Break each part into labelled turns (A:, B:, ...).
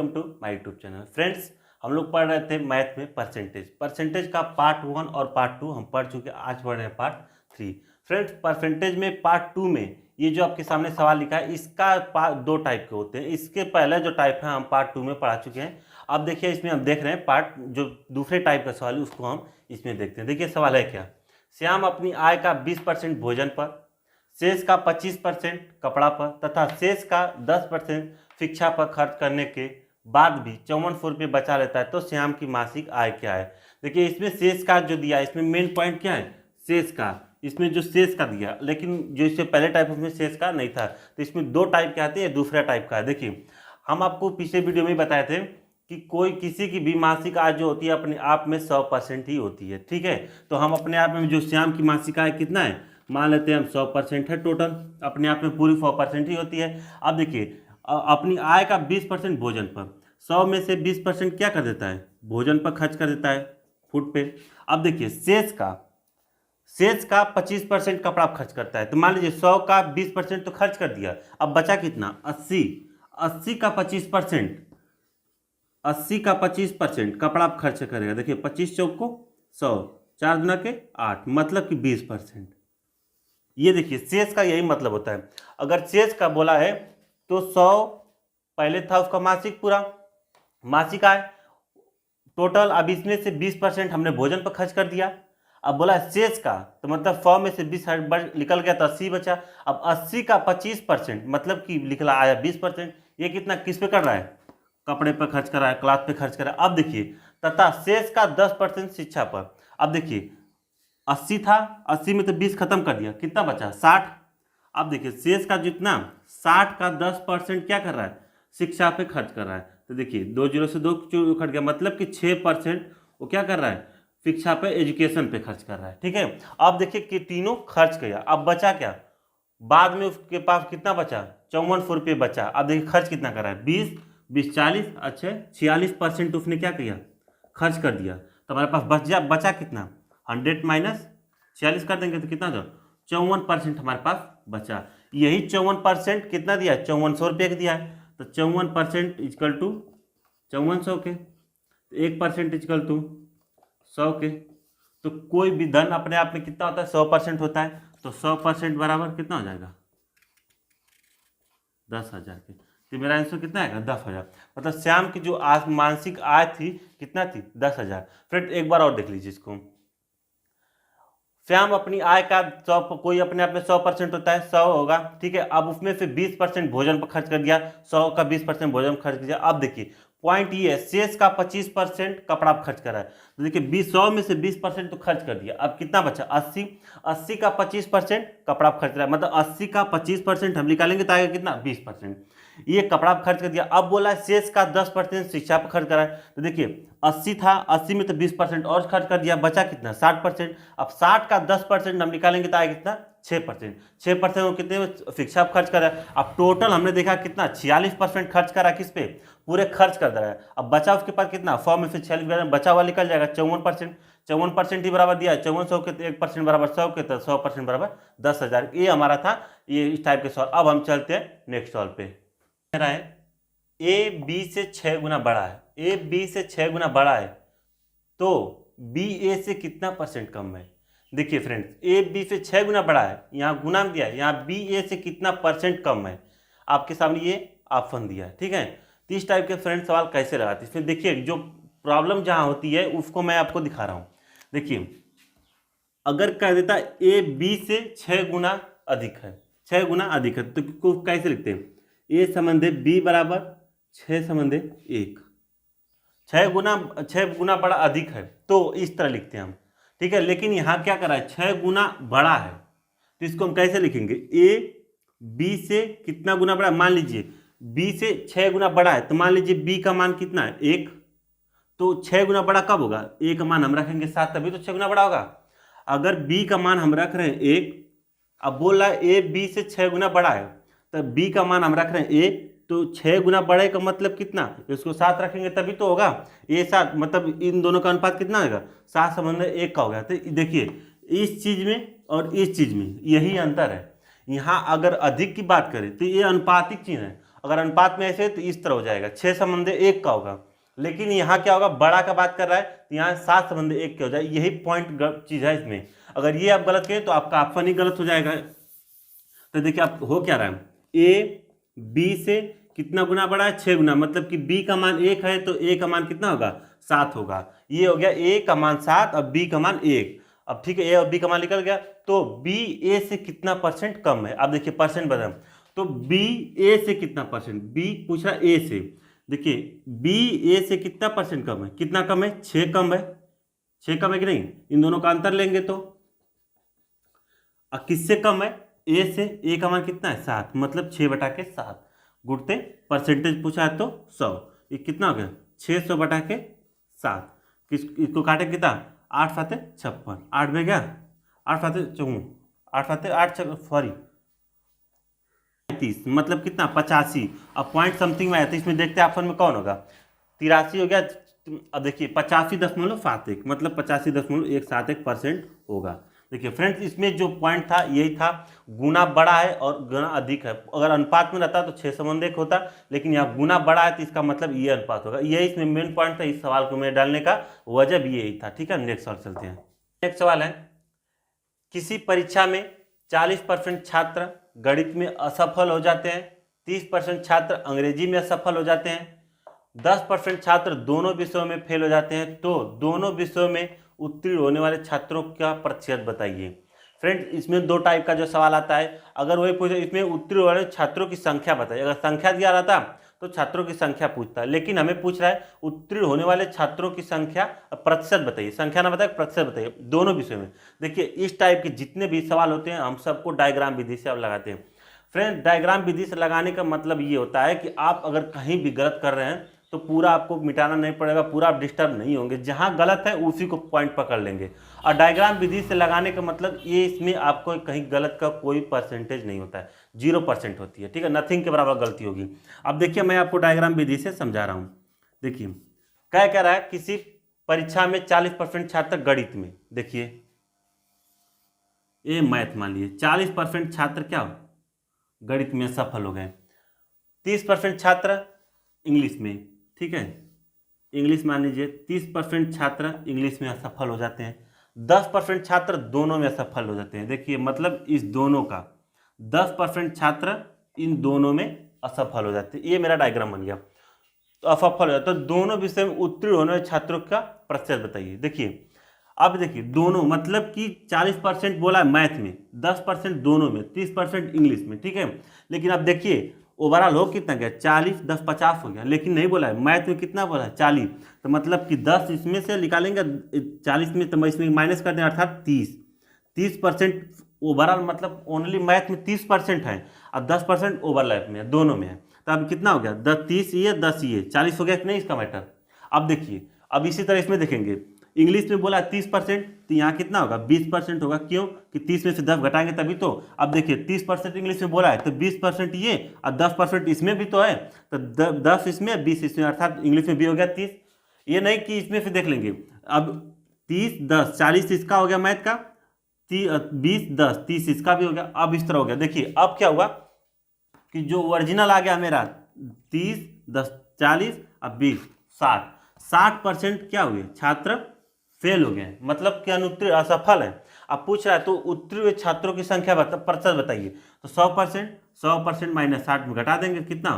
A: Welcome to my YouTube channel. Friends, हम लोग पढ़ रहे थे मैथ में परसेंटेज का पार्ट 1 और पार्ट 2 हम पढ़ चुके, आज पढ़ रहे हैं पार्ट 3। फ्रेंड्स, परसेंटेज में पार्ट 2 में ये जो आपके सामने सवाल लिखा है, इसका दो टाइप के होते हैं। इसके पहले जो टाइप है हम पार्ट 2 में पढ़ा चुके हैं। अब देखिए, इसमें हम देख रहे हैं पार्ट जो दूसरे टाइप का सवाल है उसको हम इसमें देखते हैं। देखिए सवाल है क्या, श्याम अपनी आय का 20% भोजन पर, शेष का 25% कपड़ा पर तथा शेष का 10% शिक्षा पर खर्च करने के बाद भी 5400 रुपये बचा लेता है, तो श्याम की मासिक आय क्या है। देखिए इसमें शेष का जो दिया है, इसमें मेन पॉइंट क्या है, शेष का। इसमें जो शेष का दिया, लेकिन जो इससे पहले टाइप उसमें शेष का नहीं था, तो इसमें दो टाइप के आते हैं, दूसरा टाइप का है। देखिए हम आपको पिछले वीडियो में बताए थे कि कोई किसी की भी मासिक आय जो होती है अपने आप में 100% ही होती है। ठीक है, तो हम अपने आप में जो श्याम की मासिक आय कितना है, मान लेते हैं हम 100% है टोटल, अपने आप में पूरी 100% ही होती है। अब देखिए अपनी आय का 20% भोजन पर, 100 में से 20% क्या कर देता है, भोजन पर खर्च कर देता है, फूड पे। अब देखिए शेष का 25% कपड़ा खर्च करता है, तो मान लीजिए 100 का 20% तो खर्च कर दिया, अब बचा कितना, 80 का 25% कपड़ा खर्च करेगा। देखिए 25 चौक को 100, 4 दुना के 8, मतलब कि 20%। ये देखिए शेष का यही मतलब होता है। अगर शेष का बोला है तो 100 पहले था उसका मासिक, पूरा मासिक आय टोटल, अब इसमें से 20% हमने भोजन पर खर्च कर दिया। अब बोला शेष का, तो मतलब 100 में से 20 निकल गया तो 80 बचा। अब 80 का 25% मतलब कि निकला आया 20%। ये कितना किस पे कर रहा है, कपड़े पर खर्च कर रहा है, क्लॉथ पे खर्च कर रहा है। अब देखिए तथा शेष का 10% शिक्षा पर। अब देखिए 80 था, 80 में तो 20 खत्म कर दिया, कितना बचा, 60। अब देखिए शेष का जितना 60 का 10% क्या कर रहा है, शिक्षा पे खर्च कर रहा है। तो देखिए 2 0 से 2 कट गया, मतलब कि 6% वो क्या कर रहा है, शिक्षा पे, एजुकेशन पे खर्च कर रहा है। ठीक है, अब देखिए कि तीनों खर्च किया, अब बचा क्या, बाद में उसके पास कितना बचा, 5400 रुपये बचा। अब देखिए खर्च कितना कर रहा है, 20 40, अच्छा 46% उसने क्या किया, खर्च कर दिया। तो हमारे पास बचा कितना, 100 माइनस 46 कर देंगे तो कितना जो 54% हमारे पास बचा। यही 54% कितना दिया, 5400 रुपये का दिया है, तो 54% इजकल टू 5400 के, 1% इजकल टू 100 के। तो कोई भी धन अपने आप में कितना होता है, 100% होता है, तो 100% बराबर कितना हो जाएगा, 10,000 के। तो मेरा आंसर कितना आएगा, 10,000। मतलब श्याम की जो आज मानसिक आय थी कितना थी, 10,000। फ्रेंड एक बार और देख लीजिए इसको, श्याम अपनी आय का 100, कोई अपने आप में 100% होता है, 100 होगा। ठीक है, अब उसमें से 20% भोजन पर खर्च कर दिया, 100 का 20% भोजन पर खर्च किया। अब देखिए पॉइंट ये है, शेष का 25% कपड़ा पर खर्च करा है, तो देखिए 100 में से 20% तो खर्च कर दिया, अब कितना बचा, 80 का 25% कपड़ा पर खर्च करा है, मतलब 80 का 25% हम निकालेंगे तो आएगा कितना, 20%। ये कपड़ा पर खर्च कर दिया। अब बोला शेष का 10% शिक्षा पर खर्च करा है, तो देखिए 80 था, 80 में तो 20% और खर्च कर दिया, बचा कितना, 60%। अब 60 का 10% हम निकालेंगे तो आएगा कितना, 6% वो कितने शिक्षा पर खर्च कर रहा है। अब टोटल हमने देखा कितना, 46% खर्च करा, किस पे, पूरे खर्च कर दे रहा है। अब बचा उसके पास कितना, 100 में से 46 बचा हुआ निकल जाएगा 54% ही बराबर दिया है, 5400 के 1% बराबर 100 के, तो 100% बराबर 10,000। ये हमारा था ये इस टाइप के सवाल। अब हम चलते हैं नेक्स्ट सवाल पे। रहा है ए बी से 6 गुना बड़ा है, ए बी से 6 गुना बड़ा है, तो बी ए से कितना परसेंट कम है। देखिए फ्रेंड्स, ए बी से 6 गुना बड़ा है, यहाँ गुना में दिया है, यहाँ बी ए से कितना परसेंट कम है, आपके सामने ये ऑप्शन दिया है। ठीक है, तो इस टाइप के फ्रेंड सवाल कैसे लगाते हैं, इसमें देखिए जो प्रॉब्लम जहाँ होती है उसको मैं आपको दिखा रहा हूँ। देखिए अगर कह देता ए बी से 6 गुना अधिक है, 6 गुना अधिक है, तो कैसे लिखते हैं, ए समंदे बी बराबर 6 समंदे 1, 6 गुना बड़ा अधिक है, तो इस तरह लिखते हैं हम। ठीक है, लेकिन यहाँ क्या कर रहा है, 6 गुना बड़ा है, तो इसको हम कैसे लिखेंगे, ए बी से कितना गुना बड़ा, मान लीजिए बी से 6 गुना बड़ा है, तो मान लीजिए बी का मान कितना है, 1, तो 6 गुना बड़ा कब होगा, ए का मान हम रखेंगे 7, तभी तो 6 गुना बड़ा होगा। अगर बी का मान हम रख रहे हैं 1, अब बोल रहा है ए बी से 6 गुना बड़ा है, तो बी का मान हम रख रहे हैं ए, तो 6 गुना बड़े का मतलब कितना, इसको 7 रखेंगे तभी तो होगा, ए 7, मतलब इन दोनों का अनुपात कितना होगा, 7 समंदर 1 का हो गया। तो देखिए इस चीज में और इस चीज में यही अंतर है। यहाँ अगर अधिक की बात करें तो ये अनुपातिक चिन्ह है, अगर अनुपात में ऐसे तो इस तरह हो जाएगा, 6 संबंधी 1 का होगा। लेकिन यहाँ क्या होगा, बड़ा का बात कर रहा है तो यहाँ 7 संबंधी 1 के हो जाए। यही पॉइंट चीज है इसमें। अगर ये आप गलत करें तो आपका ऑप्शन ही गलत हो जाएगा। तो देखिए आप हो क्या रहा है, ए बी से कितना गुना बड़ा है, 6 गुना, मतलब कि बी का मान 1 है तो ए का मान कितना होगा, 7 होगा। ये हो गया ए का मान 7 और बी का मान 1। अब ठीक है, ए और बी का मान निकल गया, तो बी ए से कितना परसेंट कम है। अब देखिए परसेंट बदल, तो बी ए से कितना परसेंट, बी पूछ रहा ए से, देखिए बी ए से कितना परसेंट कम है, कितना कम है, 6 कम है। 6 कम है कि नहीं, इन दोनों का अंतर लेंगे तो किससे कम है, ए से। ए का मान कितना है, 7, मतलब 6/7 गुणते परसेंटेज पूछा है तो 100। ये कितना हो गया, 600/7। इसको काटे कितना, 8 फाते 56, 8 में गया, 8 फाते 54, 8 फाते 8 सॉरी 30, मतलब कितना 85। अब पॉइंट समथिंग में आया तो इसमें देखते हैं ऑप्शन में कौन होगा, 83 हो गया। अब देखिए 85.71, मतलब 85.171% होगा। देखिए फ्रेंड्स, इसमें जो पॉइंट था यही था, गुना बड़ा है और गुना अधिक है। अगर अनुपात में रहता तो 6 संबंध 1 होता, लेकिन यहाँ गुना बड़ा है तो इसका मतलब ये अनुपात होगा। यही इसमें मेन पॉइंट था इस सवाल को मैं डालने का, वजह भी यही था। ठीक है, नेक्स्ट सवाल चलते हैं। नेक्स्ट सवाल है, किसी परीक्षा में 40% छात्र गणित में असफल हो जाते हैं, 30% छात्र अंग्रेजी में असफल हो जाते हैं, 10% छात्र दोनों विषयों में फेल हो जाते हैं, तो दोनों विषयों में उत्तीर्ण होने वाले छात्रों का प्रतिशत बताइए। फ्रेंड्स, इसमें 2 टाइप का जो सवाल आता है, अगर वही पूछे इसमें उत्तीर्ण वाले छात्रों की संख्या बताइए। अगर संख्या दिया रहता तो छात्रों की संख्या पूछता है, लेकिन हमें पूछ रहा है उत्तीर्ण होने वाले छात्रों की संख्या, प्रतिशत बताइए। संख्या ना बताए, प्रतिशत बताइए दोनों विषयों में। देखिए इस टाइप के जितने भी सवाल होते हैं हम सबको डायग्राम विधि से अब लगाते हैं। फ्रेंड, डायग्राम विधि से लगाने का मतलब ये होता है कि आप अगर कहीं भी गलत कर रहे हैं तो पूरा आपको मिटाना नहीं पड़ेगा, पूरा आप डिस्टर्ब नहीं होंगे, जहां गलत है उसी को पॉइंट पकड़ लेंगे। और डायग्राम विधि से लगाने का मतलब ये, इसमें आपको कहीं गलत का कोई परसेंटेज नहीं होता है, 0% होती है। ठीक है, नथिंग के बराबर गलती होगी। अब देखिए मैं आपको डायग्राम विधि से समझा रहा हूं। देखिए क्या कह रहा है, किसी परीक्षा में 40% छात्र गणित में, देखिए ये मैथ मान लीजिए, 40% छात्र क्या हो गणित में सफल हो गए, 30% छात्र इंग्लिश में। ठीक है, इंग्लिश मान लीजिए 30% छात्र इंग्लिश में असफल हो जाते हैं, 10% छात्र दोनों में असफल हो जाते हैं। देखिए मतलब इस दोनों का 10% छात्र इन दोनों में असफल हो जाते हैं। ये मेरा डायग्राम बन गया, तो असफल हो जाता है। तो दोनों विषय में उत्तीर्ण होने वाले छात्रों का प्रतिशत बताइए। देखिए अब देखिए दोनों, मतलब कि 40% बोला है मैथ में, 10% दोनों में, 30% इंग्लिश में। ठीक है, लेकिन अब देखिए ओवरऑल हो कितना गया, 40 10 50 हो गया, लेकिन नहीं बोला है मैथ में कितना बोला है 40, तो मतलब कि 10 इसमें से निकालेंगे, 40 में तो इसमें माइनस कर दें, अर्थात 30% ओवरऑल, मतलब ओनली मैथ में 30% है और 10% ओवरलैप में है, दोनों में है। तो अब कितना हो गया, 10 30 ये 10 ये 40 हो गया कि नहीं इसका मैटर। अब देखिए अब इसी तरह इसमें देखेंगे, इंग्लिश में बोला 30%, तो यहाँ कितना होगा 20% होगा। क्यों कि 30 में से 10 घटाएंगे तभी तो। अब देखिए 30% इंग्लिश में बोला है तो 20% ये और 10% इसमें भी तो है, तो 10 इसमें 20 इसमें, अर्थात इंग्लिश में भी हो गया 30। ये नहीं कि इसमें से देख लेंगे, अब 30 10 40 इसका हो गया मैथ का, 20 10 30 इसका भी हो गया। अब इस तरह हो गया। देखिए अब क्या हुआ कि जो ओरिजिनल आ गया मेरा 30 10 40 और 20 60% क्या हुए छात्र फेल हो गए, मतलब कि अनुत्तीर्ण असफल है। अब पूछ रहा है तो उत्तीर्ण हुए छात्रों की संख्या प्रतिशत बताइए। तो 100% माइनस 60 में घटा देंगे, कितना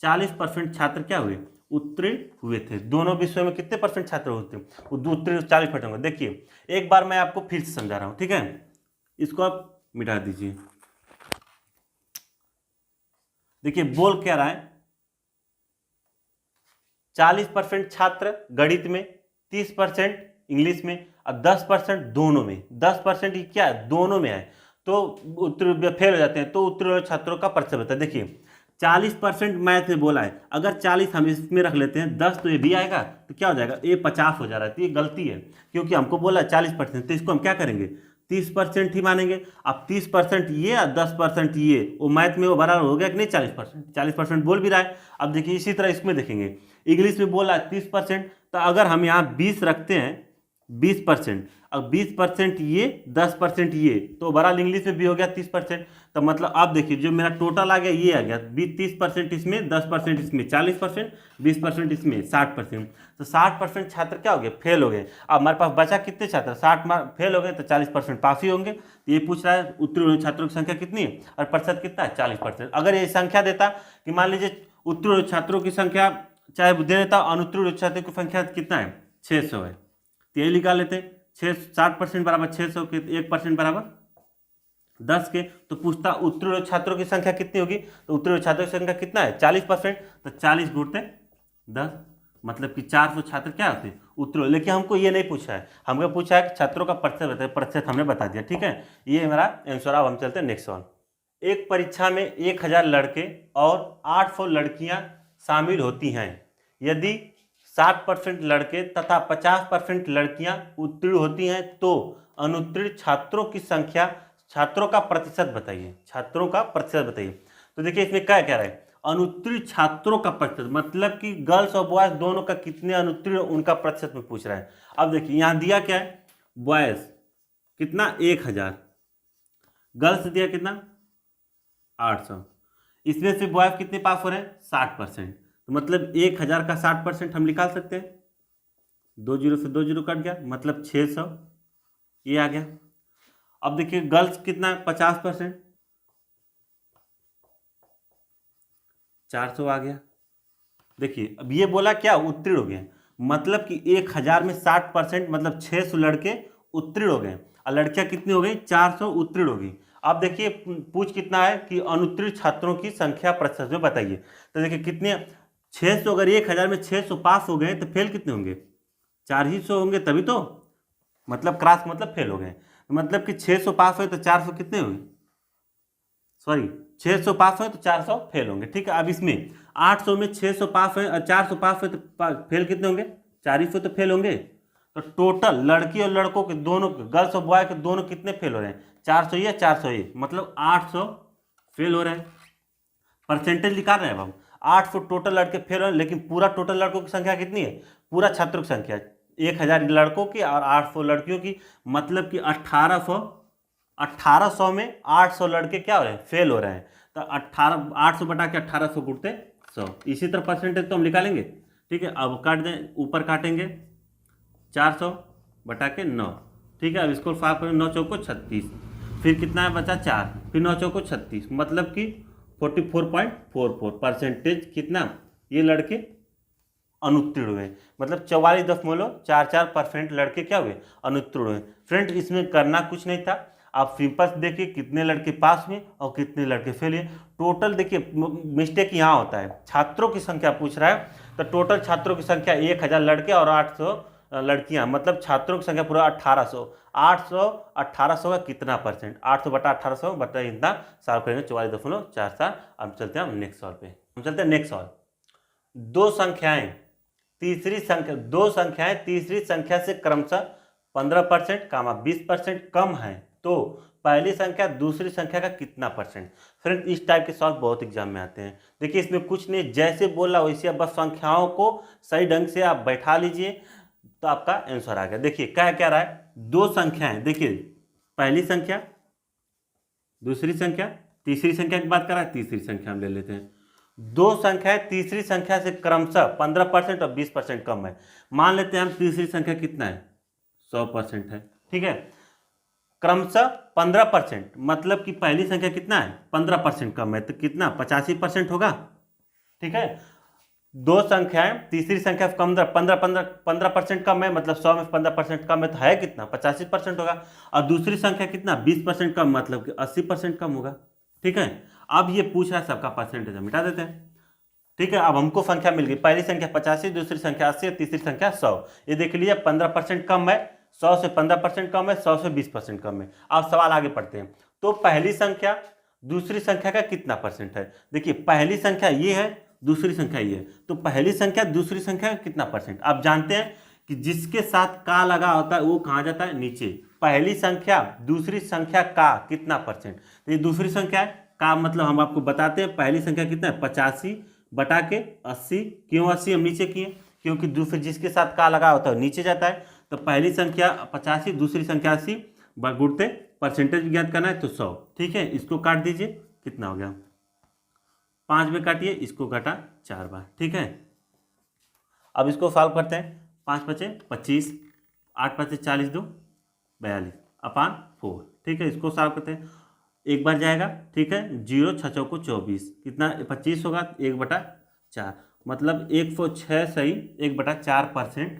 A: 40% छात्र क्या हुए उत्तीर्ण हुए थे। दोनों विषयों में कितने परसेंट छात्र होते हैं, उत्तीर्ण 40% होंगे। देखिए एक बार मैं आपको फिर से समझा रहा हूं, ठीक है, इसको आप मिटा दीजिए। देखिए बोल क्या रहा है, 40% छात्र गणित में, 30% इंग्लिश में और 10% दोनों में। 10% ही क्या है, दोनों में है, तो उत्तीर्ण फेल हो जाते हैं। तो उत्तीर्ण छात्रों का प्रतिशत बताए। देखिए 40% मैथ में बोला है, अगर 40 हम इसमें रख लेते हैं, 10 तो ये भी आएगा, तो क्या हो जाएगा, ये 50 हो जा रहा है। तो ये गलती है, क्योंकि हमको बोला है 40%, तो इसको हम क्या करेंगे 30% ही मानेंगे। अब 30% ये और 10% ये, वो मैथ में वो बराबर हो गया कि नहीं 40%। 40% बोल भी रहा है। अब देखिए इसी तरह इसमें देखेंगे, इंग्लिश में बोला है 30%, तो अगर हम यहाँ 20 रखते हैं, 20%। अब 20% ये, 10% ये, तो ओवरऑल इंग्लिश में भी हो गया 30%। तो मतलब आप देखिए जो मेरा टोटल आ गया ये आ गया 30% इसमें, 10% इसमें, 40%, 20% इसमें, 60%। तो 60% छात्र क्या हो गए, फेल हो गए। अब हमारे पास बचा कितने छात्र, 60 मार्क फेल हो गए, तो 40% पास ही होंगे। तो ये पूछ रहा है उत्तीर्ण हुए छात्रों की संख्या कितनी है और प्रतिशत कितना है, 40%। अगर ये संख्या देता कि मान लीजिए उत्तीर्ण हुए छात्रों की संख्या चाहे दे देता, अनुत्तीर्ण छात्रों की संख्या कितना है, 600 है, तो यही निकाल लेते हैं। 60% बराबर 600 के, 1% बराबर 10 के। तो पूछता उत्तीर्ण छात्रों की संख्या कितनी होगी, तो उत्तीर्ण छात्रों की संख्या कितना है, 40%। तो 40 गुणते 10, मतलब कि 400 छात्र क्या होते हैं, उत्तीर्ण। लेकिन हमको ये नहीं पूछा है, हमको पूछा है कि छात्रों का प्रतिशत बताइए, प्रतिशत हमने बता दिया, ठीक है। ये मेरा आंसर। अब हम चलते हैं नेक्स्ट सवाल। एक परीक्षा में 1000 लड़के और 800 लड़कियां शामिल होती हैं। यदि 60% लड़के तथा 50% लड़कियां उत्तीर्ण होती हैं तो अनुत्तीर्ण छात्रों की संख्या, छात्रों का प्रतिशत बताइए, छात्रों का प्रतिशत बताइए। तो देखिए इसमें क्या कह रहा है, अनुत्तीर्ण छात्रों का प्रतिशत, मतलब कि गर्ल्स और बॉयज दोनों का कितने अनुत्तीर्ण, उनका प्रतिशत में पूछ रहा है। अब देखिए यहां दिया क्या है, बॉयज कितना 1000, गर्ल्स दिया कितना 800, इसमें से बॉयज कितने पास हो रहे हैं, 60%। तो मतलब 1000 का 60% हम निकाल सकते हैं, 2 जीरो से 2 जीरो कट गया, मतलब 600 ये आ गया। अब देखिए गर्ल्स कितना 50%, 400 आ गया। देखिए अब ये बोला क्या, उत्तीर्ण हो गए, मतलब कि 1000 में 60%, मतलब 600 लड़के उत्तीर्ण हो गए और लड़कियां कितनी हो गई, 400 उत्तीर्ण हो गई। अब देखिए पूछ कितना है कि अनुत्तीर्ण छात्रों की संख्या प्रतिशत में बताइए। तो देखिए कितने, 600, अगर 1000 में 600 पास हो गए तो फेल कितने होंगे, 400 होंगे, तभी तो मतलब क्रॉस मतलब फेल हो गए। मतलब कि 600 पास हुए तो 400 कितने होंगे, सॉरी 600 पास हुए तो 400 फेल होंगे, ठीक है। अब इसमें 800 में 600 पास हुए और 400 पास हुए तो फेल कितने होंगे, 400 तो फेल होंगे। तो टोटल लड़की और लड़कों के दोनों, गर्ल्स और बॉय के दोनों कितने फेल हो रहे हैं, 400 या 400 ये, मतलब 800 फेल हो रहे हैं। परसेंटेज निकाल रहे हैं अब हम, 800 टोटल लड़के फेल हो रहे हैं, लेकिन पूरा टोटल लड़कों की संख्या कितनी है, पूरा छात्रों की संख्या 1000 लड़कों की और 800 लड़कियों की, मतलब कि 1800 में 800 लड़के क्या हो रहे हैं, फेल हो रहे हैं। तो 800 बटा के 1800 गुणते 100, इसी तरह परसेंटेज तो हम निकालेंगे, ठीक है। अब काट दें, ऊपर काटेंगे 400 बटा के 9, ठीक है। अब इसको 5 करें, 9 चौको 36, फिर कितना है बचा 4, फिर 9 चौको 36, मतलब कि 44.44 परसेंटेज कितना, ये लड़के अनुत्तीर्ण हुए, मतलब 44.44% लड़के क्या हुए, अनुत्तीर्ण हुए। फ्रेंड इसमें करना कुछ नहीं था, आप सिंपल देखिए कितने लड़के पास हुए और कितने लड़के फेल हुए। टोटल देखिए मिस्टेक यहाँ होता है, छात्रों की संख्या पूछ रहा है, तो टोटल छात्रों की संख्या 1000 लड़के और 800 लड़कियां, मतलब छात्रों की संख्या पूरा 1800। 1800 का कितना परसेंट, 800 बटा 1800 बटा इतना, सॉल्व करेंगे 44.44। अब चलते हैं हम नेक्स्ट सवाल पे, हम चलते हैं नेक्स्ट सवाल। दो संख्याएं तीसरी संख्या से क्रमशः 15% 20% कम है तो पहली संख्या दूसरी संख्या का कितना परसेंट। फ्रेंड इस टाइप के सवाल बहुत एग्जाम में आते हैं। देखिए इसमें कुछ नहीं, जैसे बोला वैसे आप बस संख्याओं को सही ढंग से आप बैठा लीजिए तो आपका आंसर आ गया। देखिए क्या कह रहा है, दो संख्याएं, देखिए पहली संख्या दूसरी संख्या तीसरी संख्या की बात कर रहा है, तीसरी संख्या हम ले लेते हैं। दो संख्याएं तीसरी संख्या से क्रमशः 15% और 20% कम है। मान लेते हैं हम तीसरी संख्या कितना है, 100% है, ठीक है। क्रमशः 15%, मतलब कि पहली संख्या कितना है, 15% कम है, तो कितना 85% होगा, ठीक है। दो संख्याएं तीसरी संख्या कम 15% कम है, मतलब 100 में 15% कम है, तो है कितना 85% होगा। और दूसरी संख्या कितना 20% कम, मतलब कि 80% कम होगा, ठीक है। अब ये पूछ रहा है सबका परसेंटेज, हम मिटा देते हैं, ठीक है। अब हमको संख्या मिल गई, पहली संख्या 85, दूसरी संख्या 80, तीसरी संख्या 100। ये देख लीजिए 15% कम है, 100 से 15% कम है, 100 से 20% कम है। अब सवाल आगे पढ़ते हैं। तो पहली संख्या दूसरी संख्या का कितना परसेंट है। देखिए पहली संख्या ये है, दूसरी संख्या ये है, तो पहली संख्या दूसरी संख्या का कितना परसेंट। आप जानते हैं कि जिसके साथ का लगा होता है वो कहाँ जाता है, नीचे। पहली संख्या दूसरी संख्या का कितना परसेंट, तो ये दूसरी संख्या है का, मतलब हम आपको बताते हैं पहली संख्या कितना है 85 बटा के 80। क्यों 80 हम नीचे किए, क्योंकि दूसरे जिसके साथ का लगा होता है नीचे जाता है। तो पहली संख्या 85, दूसरी संख्या 80, गुणते परसेंटेज ज्ञात करना है तो 100। ठीक है, इसको काट दीजिए, कितना हो गया 5 में काटिए, इसको काटा 4 बार। ठीक है, अब इसको सॉल्व करते हैं। 5 बचे 25, 8 बचे 40, 2 42 अपान 4। ठीक है, इसको सॉल्व करते हैं, एक बार जाएगा। ठीक है, 0 6 चौको 24, कितना 25 होगा 1/4, मतलब 106 सही 1/4%।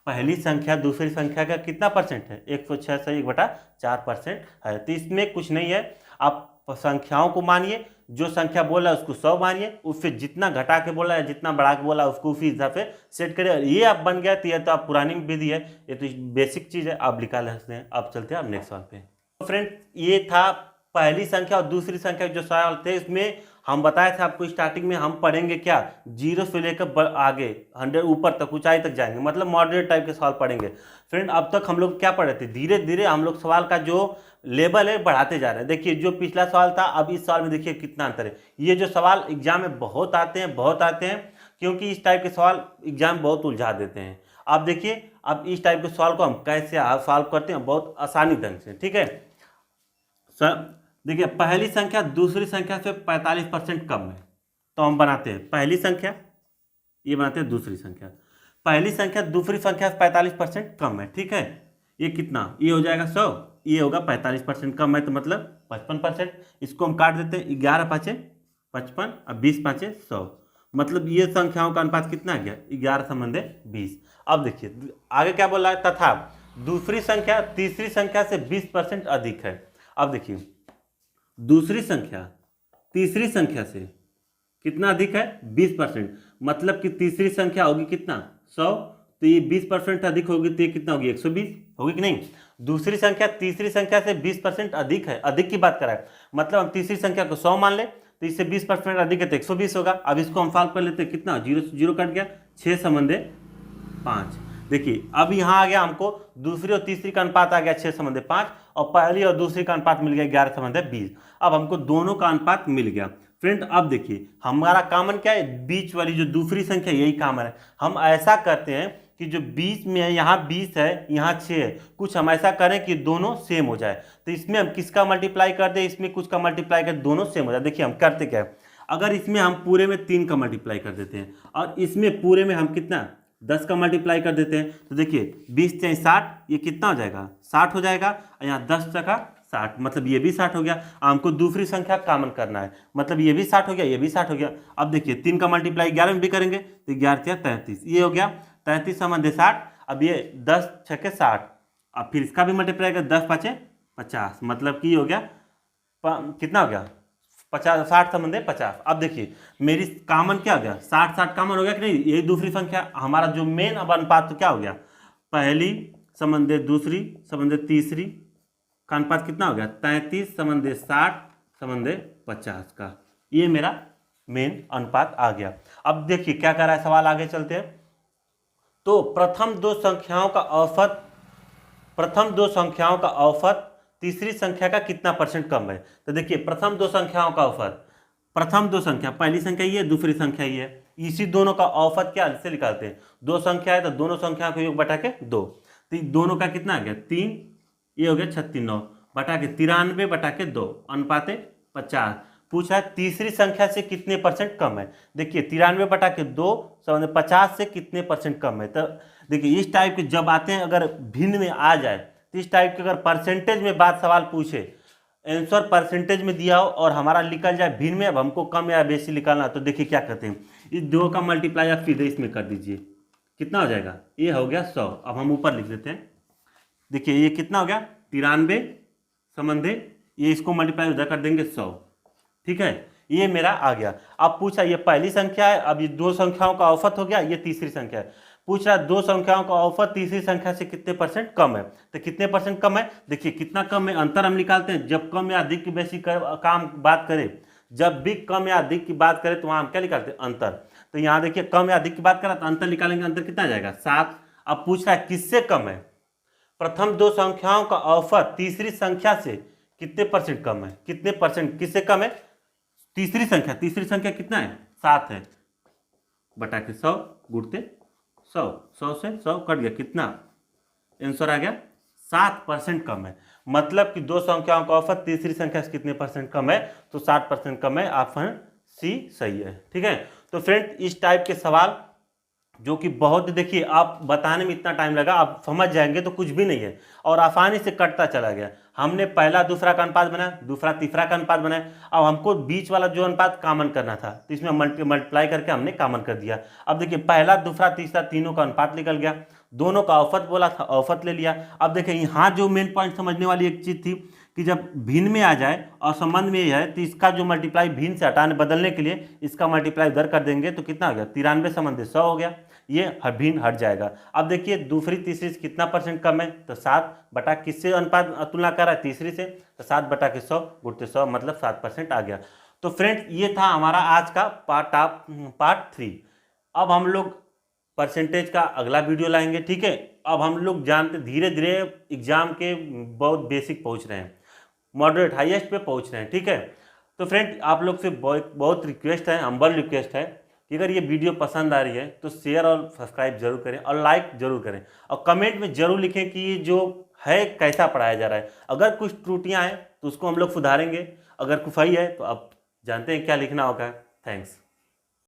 A: पहली संख्या दूसरी संख्या का कितना परसेंट है, 106 सही 1/4% है। तो इसमें कुछ नहीं है, आप संख्याओं को मानिए, जो संख्या बोला उसको 100 मानिए, उससे जितना घटा के बोला है जितना बढ़ा के बोला उसको उसी हिसाब से सेट करिए। ये आप बन गया तो ये तो आप पुरानी विधि है, ये तो बेसिक चीज़ है, आप निकाल सकते हैं। अब चलते हैं अब नेक्स्ट सवाल पे। तो फ्रेंड ये था पहली संख्या और दूसरी संख्या जो सवाल थे, इसमें हम बताए थे आपको स्टार्टिंग में हम पढ़ेंगे क्या, 0 से लेकर आगे 100 ऊपर तक ऊंचाई तक जाएंगे, मतलब मॉडरेट टाइप के सवाल पढ़ेंगे। फ्रेंड अब तक हम लोग क्या पढ़े थे, धीरे धीरे हम लोग सवाल का जो लेवल है बढ़ाते जा रहे हैं। देखिए जो पिछला सवाल था, अब इस सवाल में देखिए कितना अंतर है। ये जो सवाल एग्जाम में बहुत आते हैं, क्योंकि इस टाइप के सवाल एग्जाम बहुत उलझा देते हैं। आप देखिए अब इस टाइप के सवाल को हम कैसे सॉल्व करते हैं, बहुत आसानी ढंग से। ठीक है सर, देखिए पहली संख्या दूसरी संख्या से 45% कम है, तो हम बनाते हैं पहली संख्या, ये बनाते हैं दूसरी संख्या। पहली संख्या दूसरी संख्या से 45% कम है। ठीक है, ये कितना, ये हो जाएगा 100, ये होगा 45% कम है, तो मतलब 55%। इसको हम काट देते हैं, 11 पाँचे 55 और 20 पाँचे 100, मतलब ये संख्याओं का अनुपात कितना आ गया 11:20। अब देखिए आगे क्या बोल रहा है, तथा दूसरी संख्या तीसरी संख्या से 20% अधिक है। अब देखिए दूसरी संख्या तीसरी संख्या से कितना अधिक है 20%, मतलब कि तीसरी संख्या होगी कितना 100, तो ये 20% अधिक होगी, तो ये कितना होगी 120 होगी कि नहीं। दूसरी संख्या तीसरी संख्या से 20% अधिक है, अधिक की बात कर रहा है, मतलब हम तीसरी संख्या को 100 मान ले तो इससे 20% अधिक है तो 120 होगा। अब इसको हम सॉल्व कर लेते हैं, कितना 0 से 0 कट गया, 6 समंदे 5। देखिए अब यहाँ आ गया हमको दूसरी और तीसरी का अनुपात आ गया 6 समंदे 5, और पहली और दूसरी का अनुपात मिल गया 11 समंदे 20। अब हमको दोनों का अनुपात मिल गया। फ्रेंड अब देखिए हमारा कॉमन क्या है, बीच वाली जो दूसरी संख्या यही कॉमन है। हम ऐसा करते हैं कि जो बीच में है, यहाँ 20 है यहाँ 6 है, कुछ हम ऐसा करें कि दोनों सेम हो जाए। तो इसमें हम किसका मल्टीप्लाई कर दें, इसमें कुछ का मल्टीप्लाई कर, दोनों सेम हो जाए। देखिए हम करते क्या है, अगर इसमें हम पूरे में 3 का मल्टीप्लाई कर देते हैं और इसमें पूरे में हम कितना 10 का मल्टीप्लाई कर देते हैं, तो देखिए 20 × 60, ये कितना हो जाएगा 60 हो जाएगा, और यहाँ 10 टका 60, मतलब ये भी 60 हो गया। हमको दूसरी संख्या कॉमन करना है, मतलब ये भी 60 हो गया, ये भी 60 हो गया। अब देखिए 3 का मल्टीप्लाई 11 में भी करेंगे तो 11 × 33, ये हो गया 33 समंदे 60। अब ये 10 × 60, अब फिर इसका भी मल्टीप्लाई कर 10 × 5 = 50, मतलब कि हो गया कितना हो गया 50, 60 समंदे 50। अब देखिए मेरी कॉमन क्या हो गया 60 60 कॉमन हो गया कि नहीं, यही दूसरी संख्या हमारा जो मेन अब अनुपात तो क्या हो गया, पहली समंदे दूसरी समंदे तीसरी का अनुपात कितना हो गया 33 समंदे 60 समंदे 50 का, ये मेरा मेन अनुपात आ गया। अब देखिए क्या कर रहा है सवाल, आगे चलते हैं। तो प्रथम दो संख्याओं का औसत तीसरी संख्या का कितना % कम है। तो देखिए प्रथम दो संख्याओं का औसत, प्रथम दो संख्या पहली संख्या ये है, दूसरी संख्या ये है, इसी दोनों का औसत क्या से निकालते हैं, दो संख्या है तो दोनों संख्याओं का योग बटा के 2, तो दोनों का कितना आ गया 3, ये हो गया 36 9 बटा के 93 बटा के 2 अनुपाते 50। पूछा है तीसरी संख्या से कितने % कम है। देखिए 93 बटा के 2 समझ 50 से कितने % कम है। तो देखिए इस टाइप के जब आते हैं, अगर भिन्न में आ जाए तो इस टाइप के अगर परसेंटेज में बात सवाल पूछे, आंसर परसेंटेज में दिया हो और हमारा निकल जाए भिन्न में, अब हमको कम या बेसी निकालना, तो देखिए क्या करते हैं, इस 2 का मल्टीप्लाई आप सीधे इसमें कर दीजिए, कितना हो जाएगा, ये हो गया 100। अब हम ऊपर लिख देते हैं, देखिए ये कितना हो गया 93 समंदे, ये इसको मल्टीप्लाई उधर कर देंगे 100। ठीक है, ये मेरा आ गया। अब पूछा ये पहली संख्या है, अब ये दो संख्याओं का औसत हो गया, ये तीसरी संख्या है। पूछ रहा है दो संख्याओं का औसत तीसरी संख्या से कितने % कम है। तो कितने % कम है, देखिए कितना कम है, अंतर हम निकालते हैं। जब कम या अधिक की बेसी काम बात करें, जब भी कम या अधिक की बात करें तो वहां हम क्या निकालते हैं, अंतर। तो यहाँ देखिए कम या अधिक की बात करें तो अंतर निकालेंगे, अंतर कितना आ जाएगा 7। अब पूछ रहा है किससे कम है, प्रथम दो संख्याओं का औसत तीसरी संख्या से कितने % कम है, कितने % किससे कम है, तीसरी संख्या कितना है 7 है, बटा के 100 गुणते 100, 100 से 100 कट गया कितना आंसर आ गया 7% कम है। मतलब कि दो संख्याओं का औसत तीसरी संख्या से कितने परसेंट कम है, तो 7% कम है। ऑप्शन सी सही है। ठीक है, तो फ्रेंड इस टाइप के सवाल जो कि बहुत, देखिए आप बताने में इतना टाइम लगा, आप समझ जाएंगे तो कुछ भी नहीं है और आसानी से कटता चला गया। हमने पहला दूसरा का अनुपात बनाया, दूसरा तीसरा का अनुपात बनाया, अब हमको बीच वाला जो अनुपात कॉमन करना था तो इसमें मल्टीप्लाई करके हमने कॉमन कर दिया। अब देखिए पहला दूसरा तीसरा तीनों का अनुपात निकल गया, दोनों का औसत बोला था, औसत ले लिया। अब देखिए यहाँ जो मेन पॉइंट समझने वाली एक चीज थी कि जब भिन्न में आ जाए और संबंध में है तो इसका जो मल्टीप्लाई भिन्न से हटाने बदलने के लिए इसका मल्टीप्लाई उधर कर देंगे तो कितना हो गया, 93 संबंध 100 हो गया, ये भिन्न हट जाएगा। अब देखिए दूसरी तीसरी से कितना परसेंट कम है, तो 7 बटा किससे अनुपात तुलना कर रहा है, तीसरी से, तो 7 बटा के 100 गुणते 100 मतलब 7% आ गया। तो फ्रेंड ये था हमारा आज का पार्ट 3। अब हम लोग परसेंटेज का अगला वीडियो लाएंगे। ठीक है, अब हम लोग जानते धीरे धीरे एग्जाम के बहुत बेसिक पहुंच रहे हैं, मॉडरेट हाईएस्ट पे पहुंच रहे हैं। ठीक है, तो फ्रेंड आप लोग से बहुत रिक्वेस्ट है, हम्बल रिक्वेस्ट है कि अगर ये वीडियो पसंद आ रही है तो शेयर और सब्सक्राइब जरूर करें और लाइक जरूर करें और कमेंट में जरूर लिखें कि ये जो है कैसा पढ़ाया जा रहा है। अगर कुछ त्रुटियां हैं तो उसको हम लोग सुधारेंगे, अगर कुछ सही है तो आप जानते हैं क्या लिखना होगा। थैंक्स।